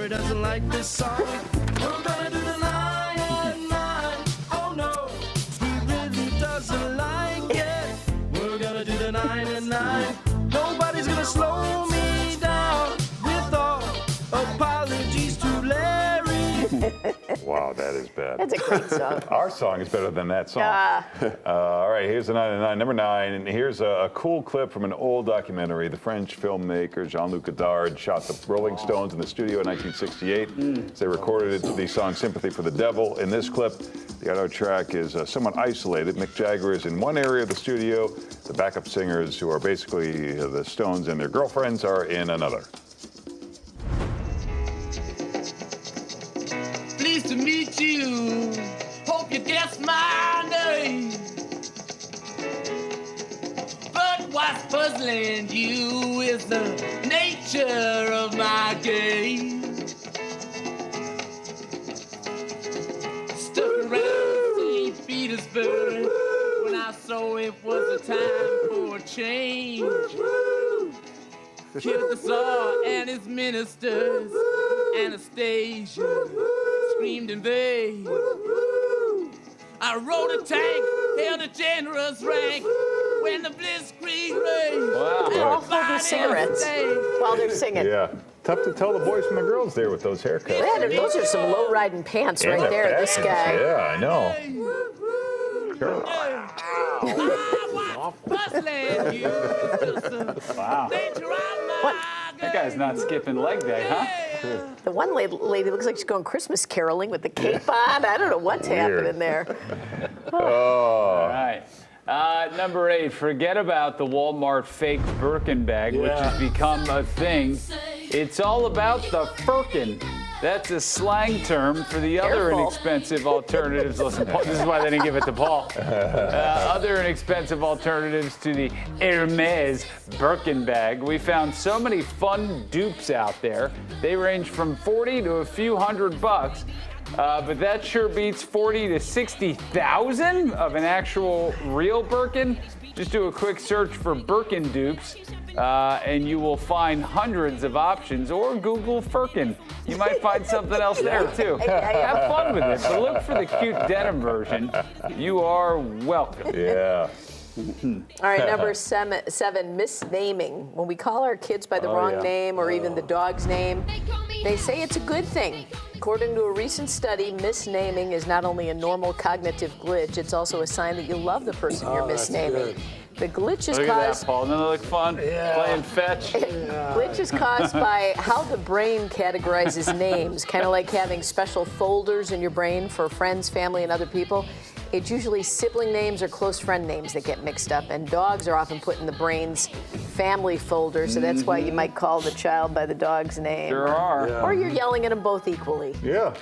Larry doesn't like this song. We're gonna do the 9 and 9. Oh no, he really doesn't like it. We're gonna do the 9 and 9. Nobody's gonna slow me down with all apologies to Larry. Wow, that is bad. That's a great song. Our song is better than that song. All right, here's the 9 and 9. Number 9, and here's a cool clip from an old documentary. The French filmmaker Jean-Luc Godard shot the Rolling Stones in the studio in 1968. They recorded the song Sympathy for the Devil. In this clip, the audio track is somewhat isolated. Mick Jagger is in one area of the studio. The backup singers, who are basically the Stones and their girlfriends, are in another. Pleased to meet you. Hope you guessed my name. But what's puzzling you is the nature of my game. Stuck around St. Petersburg when I saw it was a time for a change. Killed the Tsar and his ministers. Anastasia screamed in vain. I rode a tank, held a generous rank when the blitzkrieg raged. Wow. They're all holding cigarettes while they're singing. Yeah. Tough to tell the boys from the girls there with those haircuts. Yeah, those are some low-riding pants right there, this guy. Yeah, I know. Sure. Wow. What? That guy's not skipping leg day, huh? The one lady looks like she's going Christmas caroling with the cape on. I don't know what's happening there. All right. Number 8, forget about the Walmart fake Birkin bag, which has become a thing. It's all about the firkin. That's a slang term for the other inexpensive alternatives. Listen, Paul, this is why they didn't give it to Paul. Other inexpensive alternatives to the Hermes Birkin bag. We found so many fun dupes out there. They range from 40 to a few $100. But that sure beats 40 to 60,000 of an actual real Birkin. Just do a quick search for Birkin dupes, and you will find hundreds of options, or Google Firkin. You might find something else there, too. Have fun with it, but look for the cute denim version. You are welcome. Yeah. All right, number 7, misnaming. When we call our kids by the wrong name or even the dog's name, they say it's a good thing. According to a recent study, misnaming is not only a normal cognitive glitch, it's also a sign that you love the person you're misnaming. The glitch is Look at caused. that, Paul. Doesn't it look fun? Playing fetch. Glitch is caused by how the brain categorizes names, kind of like having special folders in your brain for friends, family, and other people. It's usually sibling names or close friend names that get mixed up, and dogs are often put in the brain's family folder, so that's why you might call the child by the dog's name. Sure are. Or you're yelling at them both equally. Yeah.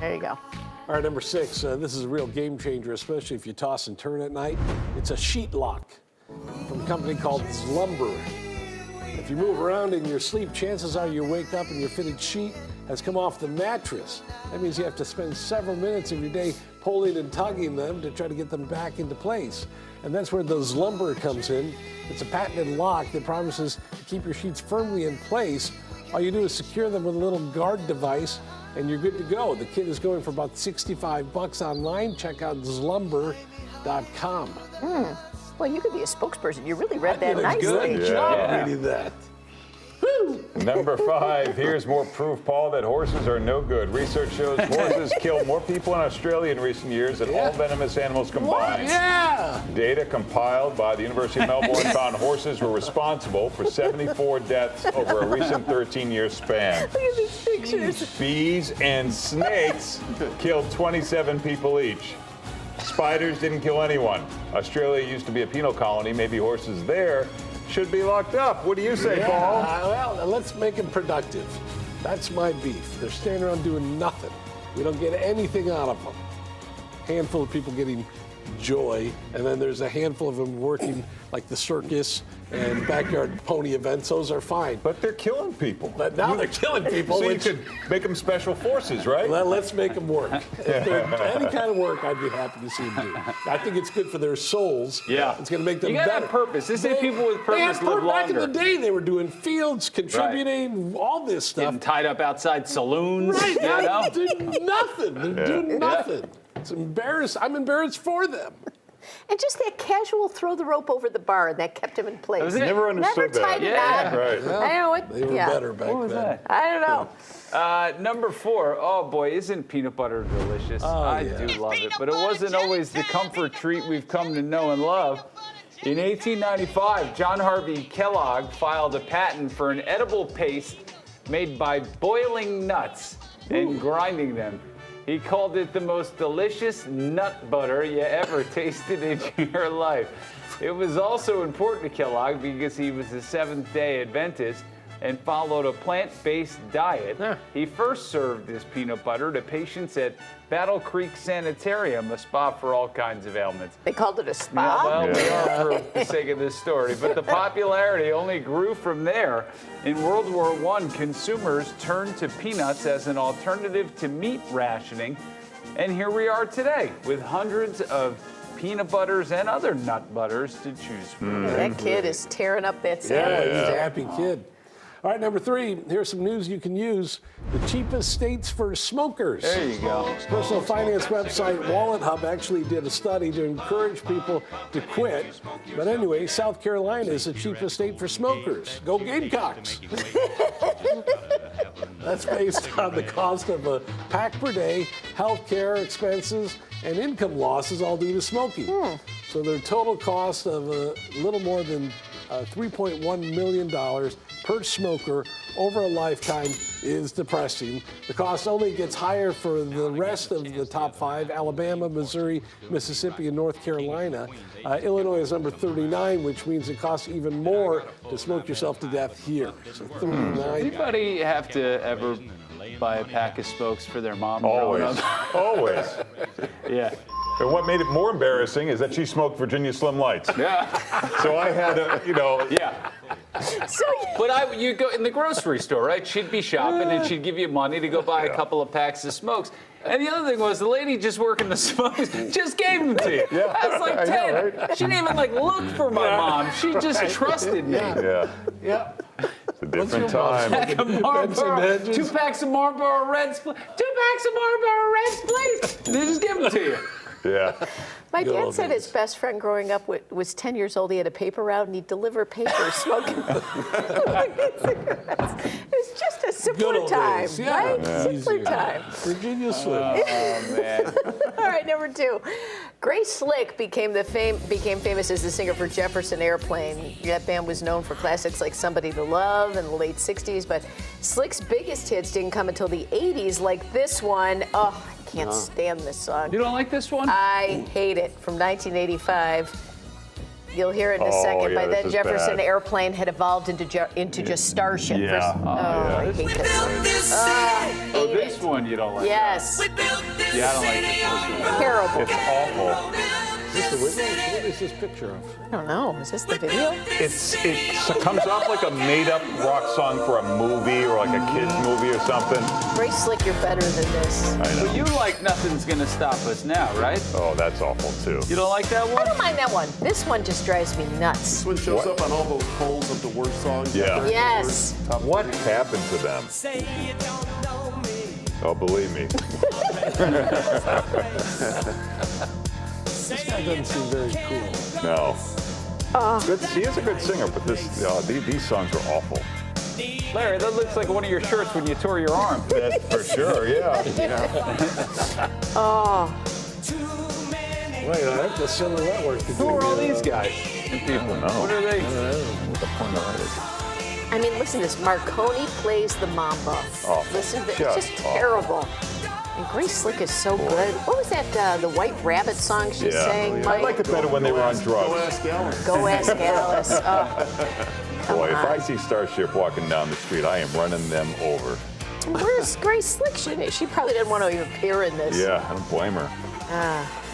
There you go. All right, number 6, this is a real game changer, especially if you toss and turn at night. It's a sheet lock from a company called Slumber. If you move around in your sleep, chances are you wake up and your fitted sheet has come off the mattress. That means you have to spend several minutes of your day pulling and tugging them to try to get them back into place. And that's where the Slumber comes in. It's a patented lock that promises to keep your sheets firmly in place. All you do is secure them with a little guard device, and you're good to go. The kit is going for about $65 online. Check out slumber.com. Well, you could be a spokesperson. You really read that nicely. Good job reading that. Woo! Number 5, here's more proof, Paul, that horses are no good. Research shows horses kill more people in Australia in recent years than all venomous animals combined. Yeah! Data compiled by the University of Melbourne found horses were responsible for 74 deaths over a recent 13-year span. Look at these pictures. Bees and snakes killed 27 people each. Spiders didn't kill anyone. Australia used to be a penal colony. Maybe horses there should be locked up. What do you say, Paul? Well, let's make them productive. That's my beef. They're standing around doing nothing. We don't get anything out of them. Handful of people getting joy. And then there's a handful of them working like the circus and backyard pony events. Those are fine. But they're killing people. But now they're killing people. So which, you could make them special forces, right? let's make them work. If they're any kind of work, I'd be happy to see them do. I think it's good for their souls. Yeah. It's going to make them You got to better. have purpose. This is people with They purpose had live back in longer. the day, they were doing fields, contributing, all this stuff. Getting tied up outside saloons. Right, You know? they do nothing. They do nothing. It's embarrassing. I'm embarrassed for them. And just that casual throw the rope over the bar, that kept him in place. was it. Never understood Never tied that. it Yeah. on. Right. I know what. They were yeah. better back What was then. that? I don't know. Number 4. Oh boy, isn't peanut butter delicious? I yeah. do love it, but it wasn't always the comfort treat we've come to know and love. In 1895, John Harvey Kellogg filed a patent for an edible paste made by boiling nuts and grinding them. He called it the most delicious nut butter you ever tasted in your life. It was also important to Kellogg because he was a Seventh-day Adventist and followed a plant-based diet. He first served this peanut butter to patients at Battle Creek Sanitarium, a spa for all kinds of ailments. They called it a Yeah, spa. well, we are for the sake of this story, but the popularity only grew from there. In World War I, consumers turned to peanuts as an alternative to meat rationing, and here we are today with hundreds of peanut butters and other nut butters to choose from. That kid is tearing up that Yeah, sandwich. he's a happy kid. All right, number 3, here's some news you can use. The cheapest states for smokers. There you go. Personal finance website Wallet Hub actually did a study to encourage people to quit. But anyway, South Carolina is the cheapest state for smokers. Go Gamecocks. That's based on the cost of a pack per day, health care expenses, and income losses all due to smoking. So their total cost of a little more than $3.1 million per smoker over a lifetime is depressing. The cost only gets higher for the rest of the top 5, Alabama, Missouri, Mississippi, and North Carolina. Illinois is number 39, which means it costs even more to smoke yourself to death here. So 39. Anybody have to ever buy a pack of smokes for their mom? Always. growing up? Always. Yeah. And what made it more embarrassing is that she smoked Virginia Slim Lights. Yeah. So I had to, Yeah. So But you go in the grocery store, right? She'd be shopping and she'd give you money to go buy a couple of packs of smokes. And the other thing was the lady just working the smokes just gave them to you. Yeah. I was like I 10. know, right? She didn't even look for my mom. She just trusted me. Yeah. Yeah. It's a different time. Pack of Marlboro, Hedges. 2 packs of Marlboro Reds, 2 packs of Marlboro Reds, please. They just give them to you. Yeah. my Good dad old said days. his best friend growing up was 10 years old. He had a paper route and he'd deliver papers smoking. It was just a Good simpler old time, days. Yeah. right? Yeah. Simpler Easier. time. Virginia Slim. Oh, man. All right, number 2. Grace Slick became famous as the singer for Jefferson Airplane. That band was known for classics like Somebody to Love in the late 60s, but Slick's biggest hits didn't come until the 80s, like this one. Oh, I can't stand this song. You don't like this one? I hate it, from 1985. You'll hear it in a Oh, second. yeah, By this then, is Jefferson bad. Airplane had evolved into just Starship. Yeah. I hate this one. Oh, Hate this it. one you don't like. Yes, Yeah, I don't like this one. terrible. It's awful. Is this the original? What is this picture of? I don't know. Is this the video? It comes off like a made-up rock song for a movie or like a kid's movie or something. Grace Slick, you're better than this. I know. But you like Nothing's Gonna Stop Us Now, right? Oh, that's awful too. You don't like that I one? don't mind that one. This one just drives me nuts. This one shows up on all those polls of the worst songs. Yeah. ever. Yes. What happened to them? Oh, believe me. This guy doesn't seem very cool. No. He is a good singer, but these songs are awful. Larry, that looks like one of your shirts when you tore your arm. That's for sure, yeah. Oh, Wait, I have the silhouette work. Who are all these guys and people? What are they? I mean, listen to this. Marconi plays the mambo. Oh, Listen to this. just It's just awful. terrible. And Grace Slick is so good. What was that, the White Rabbit song she sang, I Mike? liked it better when they were on Go drugs. ask Alice. Go ask Alice. Oh, Boy, if on. I see Starship walking down the street, I am running them over. where's Grace Slick? She probably didn't want to appear in this. Yeah, I don't blame her.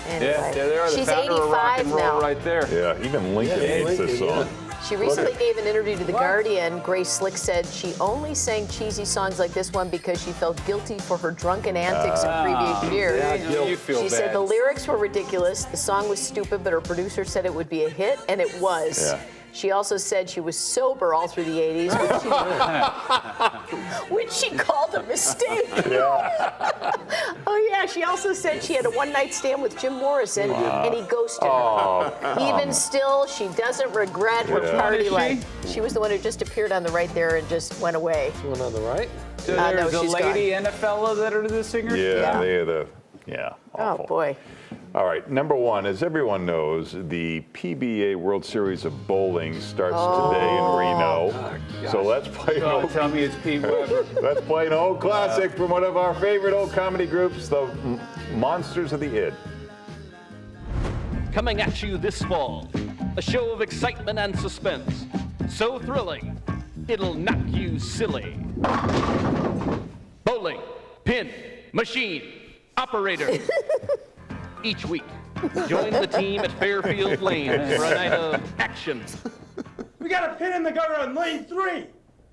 Anyway, Yeah, there are the she's founder of rock 85 and roll now. right there. Yeah, even Lincoln hates this song. She recently gave an interview to The Guardian. Grace Slick said she only sang cheesy songs like this one because she felt guilty for her drunken antics in previous years. You feel She bad. said the lyrics were ridiculous, the song was stupid, but her producer said it would be a hit, and it was. Yeah. She also said she was sober all through the 80s, which she called a mistake. Oh, yeah. She also said she had a one-night stand with Jim Morrison, and he ghosted her. Even still, she doesn't regret her party Is she? life. She was the one who just appeared on the right there and just went away. One on the right. So no, there's a she's lady and a fella that are the singers? Yeah, Yeah. awful. Oh, boy. All right, number one, as everyone knows, the PBA World Series of Bowling starts today in Reno. So let's play Don't tell me it's Pete Weber. let's play an old classic from one of our favorite old comedy groups, the Monsters of the Id. Coming at you this fall, a show of excitement and suspense. So thrilling, it'll knock you silly. Bowling, pin, machine, operator. Each week, join the team at Fairfield Lanes for a night of action. We got a pin in the gutter on lane 3.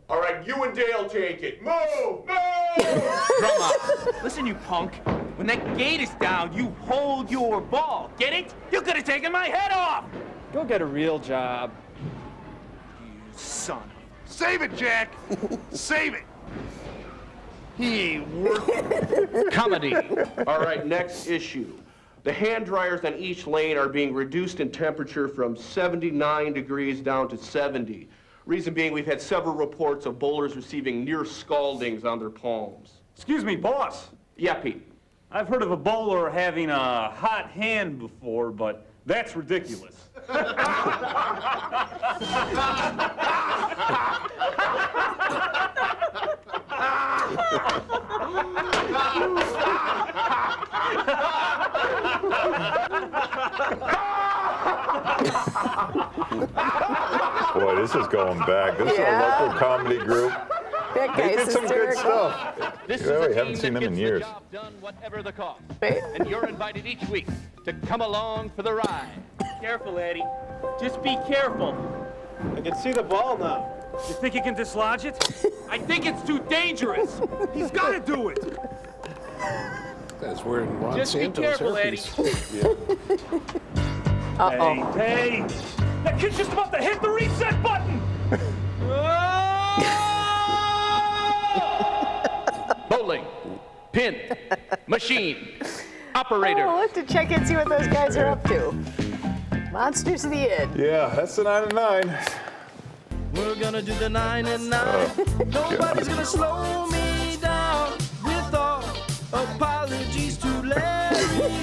All right, you and Dale take it. Move! Move! Drummer, listen, you punk. When that gate is down, you hold your ball. Get it? You could have taken my head off. Go get a real job. You son. Save it, Jack. Save it. He ain't worth Comedy, All right, next issue. The hand dryers on each lane are being reduced in temperature from 79 degrees down to 70. Reason being, we've had several reports of bowlers receiving near scaldings on their palms. Excuse me, boss. Yeah, Pete. I've heard of a bowler having a hot hand before, but that's ridiculous. Boy, this is going back. This is Yeah. a local comedy group. That They guy's did some good hysterical. stuff. this Yeah, is we a haven't team seen that them in gets years. the job done whatever the cost. Right? And you're invited each week to come along for the ride. Careful, Eddie. Just be careful. I can see the ball now. You think he can dislodge it? I think it's too dangerous. He's got to do it. That's wearing Ron Just be Santos careful, Eddie. hairpiece. Uh-oh. Hey, that kid's just about to hit the reset button. Bowling, pin, machine, operator. Oh, we'll have to check and see what those guys are up to. Monsters of the Id. Yeah, that's the 9 and 9. We're gonna do the 9 and 9. Nobody's gonna slow me down with all apologies to Larry.